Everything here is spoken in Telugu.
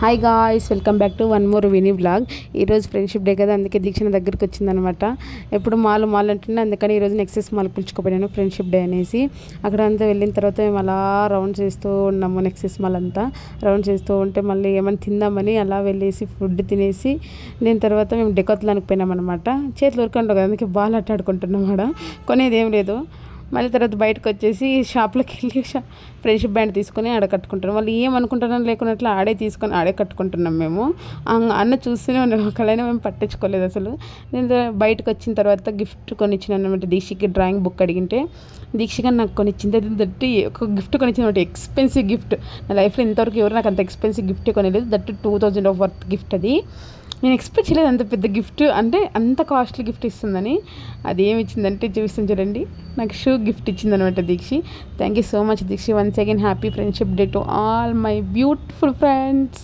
Hi guys, welcome back to one more Vini vlog. ఈరోజు ఫ్రెండ్షిప్ డే కదా, అందుకే దీక్షణ దగ్గరికి వచ్చిందనమాట. ఎప్పుడు మాల్ అంటుండే, అందుకని ఈరోజు నెక్సెస్ మాల్ పిలుచుకోపోయాను ఫ్రెండ్షిప్ డే అనేసి. అక్కడ అంతా వెళ్ళిన తర్వాత మేము అలా రౌండ్ చేస్తూ ఉన్నాము. నెక్సెస్ మాల్ అంతా రౌండ్ చేస్తూ ఉంటే మళ్ళీ ఏమైనా తిందామని అలా వెళ్ళేసి ఫుడ్ తినేసి దీని తర్వాత మేము డెకోత్లానికి పోయినామన్నమాట. చేతులు ఉరకండు కదా, అందుకే బాల్ ఆడుకుంటున్నాం. ఆడ కొనేది ఏం లేదు. మళ్ళీ తర్వాత బయటకు వచ్చేసి షాప్లోకి వెళ్ళి ఫ్రెండ్షిప్ బ్యాండ్ తీసుకొని ఆడ కట్టుకుంటాం. వాళ్ళు ఏమనుకుంటున్నాం లేకున్నట్లు ఆడే తీసుకొని ఆడే కట్టుకుంటున్నాం మేము. అన్న చూస్తూనే ఉన్నాడు, ఒకళ్ళైనా మేము పట్టించుకోలేదు అసలు. నేను బయటకు వచ్చిన తర్వాత గిఫ్ట్ కొనిచ్చిన అనమాట. దీక్షకి డ్రాయింగ్ బుక్ అడిగింటే దీక్షగా నాకు కొనిచ్చింది. అది దట్టు ఒక గిఫ్ట్ కొనిచ్చింది అనమాట, ఎక్స్పెన్సివ్ గిఫ్ట్. నా లైఫ్లో ఇంతవరకు ఎవరు నాకు అంత ఎక్స్పెన్సివ్ గిఫ్ట్ కొనలేదు. That 2000 worth gift. అది నేను ఎక్స్పెక్ట్ చేయలేదు అంత పెద్ద గిఫ్ట్, అంటే అంత కాస్ట్లీ గిఫ్ట్ ఇస్తుందని. అది ఏమి ఇచ్చిందంటే చూపిస్తాను చూడండి. నాకు షూ గిఫ్ట్ ఇచ్చిందనమాట Deekshi. Thank you so much Deekshi. Once again happy friendship day to all my beautiful friends.